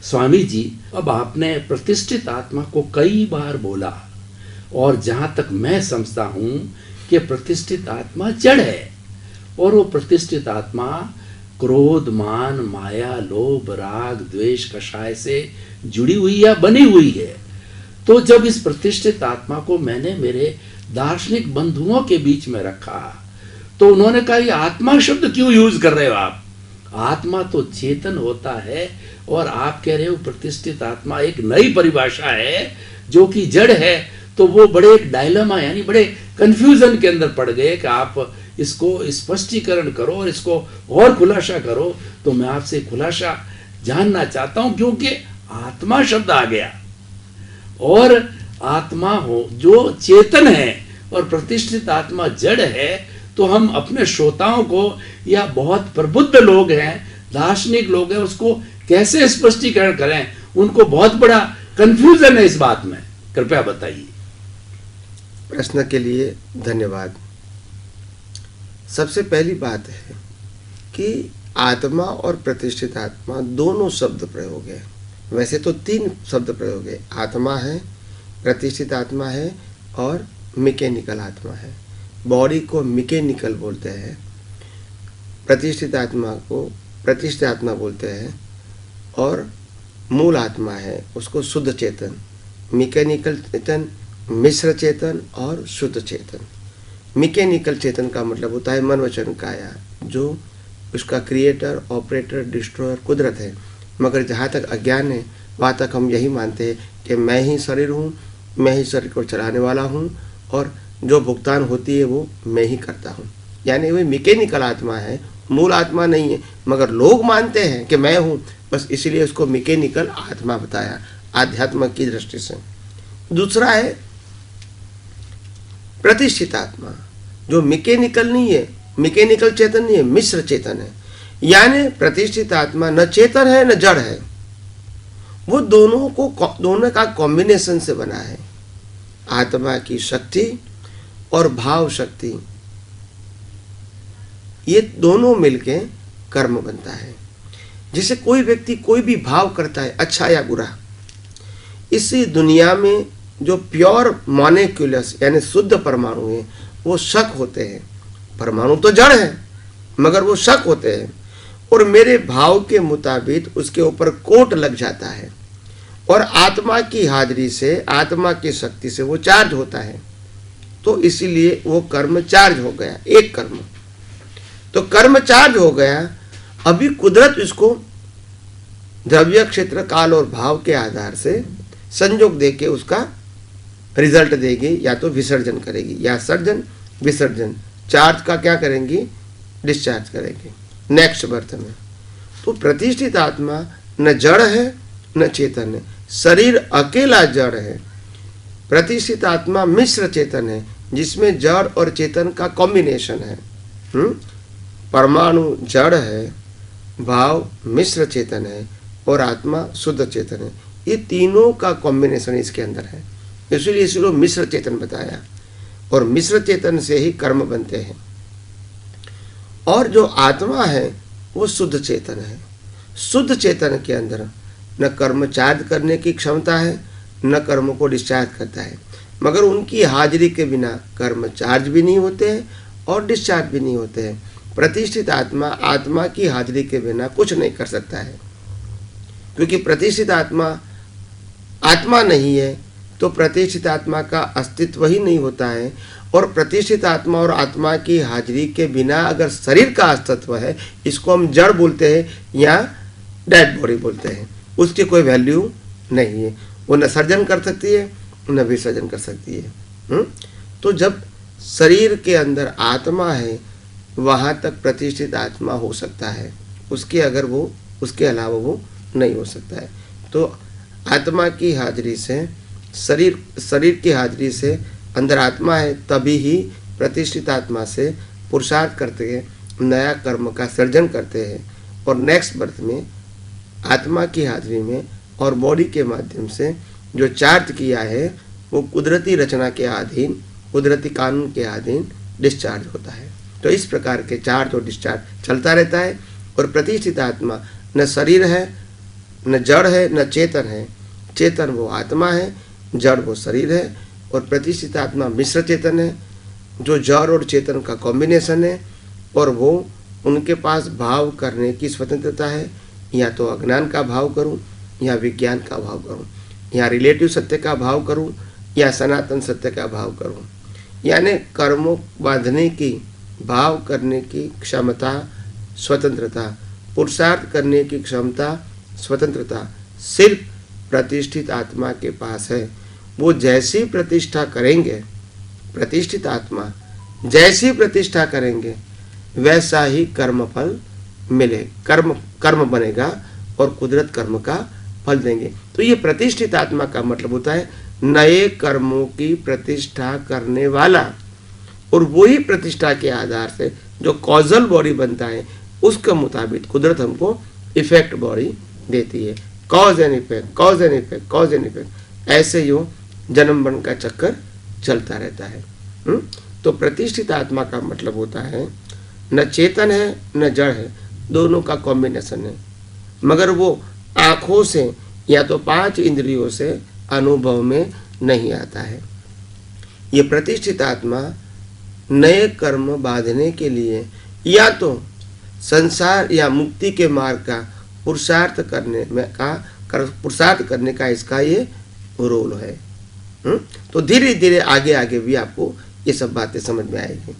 स्वामी जी, अब आपने प्रतिष्ठित आत्मा को कई बार बोला, और जहां तक मैं समझता हूं कि प्रतिष्ठित आत्मा जड़ है, और वो प्रतिष्ठित आत्मा क्रोध, मान, माया, लोभ, राग, द्वेष, कषाय से जुड़ी हुई या बनी हुई है। तो जब इस प्रतिष्ठित आत्मा को मैंने मेरे दार्शनिक बंधुओं के बीच में रखा, तो उन्होंने कहा ये आत्मा शब्द क्यों यूज कर रहे हो आप? आत्मा तो चेतन होता है, और आप कह रहे हो प्रतिष्ठित आत्मा एक नई परिभाषा है जो कि जड़ है। तो वो बड़े एक डायलेमा, यानी बड़े कंफ्यूजन के अंदर पड़ गए कि आप इसको स्पष्टीकरण करो और इसको और खुलासा करो। तो मैं आपसे खुलासा जानना चाहता हूं, क्योंकि आत्मा शब्द आ गया, और आत्मा हो जो चेतन है और प्रतिष्ठित आत्मा जड़ है, तो हम अपने श्रोताओं को, या बहुत प्रबुद्ध लोग हैं, दार्शनिक लोग हैं, उसको कैसे स्पष्टीकरण करें? उनको बहुत बड़ा कंफ्यूजन है इस बात में, कृपया बताइए। प्रश्न के लिए धन्यवाद। सबसे पहली बात है कि आत्मा और प्रतिष्ठित आत्मा दोनों शब्द प्रयोग है। वैसे तो 3 शब्द प्रयोग है, आत्मा है, प्रतिष्ठित आत्मा है और मैकेनिकल आत्मा है। बॉडी को मैकेनिकल बोलते हैं, प्रतिष्ठित आत्मा को प्रतिष्ठित आत्मा बोलते हैं, और मूल आत्मा है उसको शुद्ध चेतन, मैकेनिकल चेतन, मिश्र चेतन और शुद्ध चेतन। मैकेनिकल चेतन का मतलब होता है मन वचन काया, जो उसका क्रिएटर, ऑपरेटर, डिस्ट्रॉयर कुदरत है। मगर जहाँ तक अज्ञान है वहाँ तक हम यही मानते हैं कि मैं ही शरीर हूँ, मैं ही शरीर को चलाने वाला हूँ, और जो भुगतान होती है वो मैं ही करता हूँ। यानी वो मैकेनिकल आत्मा है, मूल आत्मा नहीं है। मगर लोग मानते हैं कि मैं हूँ, बस इसीलिए उसको मैकेनिकल आत्मा बताया आध्यात्म की दृष्टि से। दूसरा है प्रतिष्ठित आत्मा, जो मैकेनिकल नहीं है, मैकेनिकल चेतन नहीं है, मिश्र चेतन है। यानी प्रतिष्ठित आत्मा न चेतन है न जड़ है, वो दोनों का कॉम्बिनेशन से बना है। आत्मा की शक्ति और भाव शक्ति, ये दोनों मिलके कर्म बनता है। जिसे कोई व्यक्ति कोई भी भाव करता है, अच्छा या बुरा, इसी दुनिया में जो प्योर मॉलिक्यूल्स यानी शुद्ध परमाणु है वो शक होते हैं। परमाणु तो जड़ है मगर वो शक होते हैं, और मेरे भाव के मुताबिक उसके ऊपर कोट लग जाता है, और आत्मा की हाजिरी से, आत्मा की शक्ति से वो चार्ज होता है। तो इसीलिए वो कर्म चार्ज हो गया, एक कर्म। तो कर्म चार्ज हो गया। अभी कुदरत इसको द्रव्य, क्षेत्र, काल और भाव के आधार से संयोग देके उसका रिजल्ट देगी, या तो विसर्जन करेगी, या सर्जन विसर्जन। चार्ज का क्या करेंगी? डिस्चार्ज करेंगे नेक्स्ट बर्थ में। तो प्रतिष्ठित आत्मा न जड़ है न चेतन है, शरीर अकेला जड़ है। प्रतिष्ठित आत्मा मिश्र चेतन है, जिसमें जड़ और चेतन का कॉम्बिनेशन है। परमाणु जड़ है, भाव मिश्र चेतन है, और आत्मा शुद्ध चेतन है। ये तीनों का कॉम्बिनेशन इसके अंदर है, इसलिए इसको मिश्र चेतन बताया। और मिश्र चेतन से ही कर्म बनते हैं। और जो आत्मा है वो शुद्ध चेतन है। शुद्ध चेतन के अंदर न कर्म चार्ज करने की क्षमता है, न कर्म को डिस्चार्ज करता है। मगर उनकी हाजिरी के बिना कर्म चार्ज भी नहीं होते हैं और डिस्चार्ज भी नहीं होते हैं। प्रतिष्ठित आत्मा, आत्मा की हाजिरी के बिना कुछ नहीं कर सकता है, क्योंकि प्रतिष्ठित आत्मा आत्मा नहीं है, तो प्रतिष्ठित आत्मा का अस्तित्व ही नहीं होता है। और प्रतिष्ठित आत्मा और आत्मा की हाजिरी के बिना अगर शरीर का अस्तित्व है, इसको हम जड़ बोलते हैं या डेड बॉडी बोलते हैं, उसकी कोई वैल्यू नहीं है। वो न सर्जन कर सकती है न विसर्जन कर सकती है। तो जब शरीर के अंदर आत्मा है वहाँ तक प्रतिष्ठित आत्मा हो सकता है, उसके अलावा वो नहीं हो सकता है। तो आत्मा की हाजिरी से, शरीर की हाजिरी से अंदर आत्मा है, तभी ही प्रतिष्ठित आत्मा से पुरुषार्थ करते हैं, नया कर्म का सर्जन करते हैं, और नेक्स्ट बर्थ में आत्मा की हाजिरी में और बॉडी के माध्यम से जो चार्ज किया है वो कुदरती रचना के अधीन, कुदरती कानून के अधीन डिस्चार्ज होता है। तो इस प्रकार के चार्ज और डिस्चार्ज चलता रहता है। और प्रतिष्ठित आत्मा न शरीर है न जड़ है न चेतन है। चेतन वो आत्मा है, जड़ वो शरीर है, और प्रतिष्ठित आत्मा मिश्र चेतन है, जो जड़ और चेतन का कॉम्बिनेशन है, और वो उनके पास भाव करने की स्वतंत्रता है। या तो अज्ञान का भाव करूं या विज्ञान का भाव करूं, या रिलेटिव सत्य का भाव करूं या सनातन सत्य का भाव करूं। यानी कर्मों बांधने की, भाव करने की क्षमता, स्वतंत्रता, पुरुषार्थ करने की क्षमता, स्वतंत्रता सिर्फ प्रतिष्ठित आत्मा के पास है। वो जैसी प्रतिष्ठा करेंगे, प्रतिष्ठित आत्मा जैसी प्रतिष्ठा करेंगे वैसा ही कर्म फल मिले, कर्म बनेगा और कुदरत कर्म का फल देंगे। तो ये प्रतिष्ठित आत्मा का मतलब होता है नए कर्मों की प्रतिष्ठा करने वाला, और वही प्रतिष्ठा के आधार से जो कॉजल बॉडी बनता है उसके मुताबिक कुदरत हमको इफेक्ट बॉडी देती है। Cause and effect, cause and effect, cause and effect, ऐसे यूँ जन्म मरण का चक्कर चलता रहता है। तो प्रतिष्ठित आत्मा का मतलब होता है न चेतन है न जड़ है, दोनों का कॉम्बिनेशन है, मगर वो आँखों से या तो 5 इंद्रियों से अनुभव में नहीं आता है। ये प्रतिष्ठित आत्मा नए कर्म बांधने के लिए या तो संसार या मुक्ति के मार्ग का पुरुषार्थ करने का इसका ये रोल है। तो धीरे धीरे आगे आगे भी आपको ये सब बातें समझ में आएगी।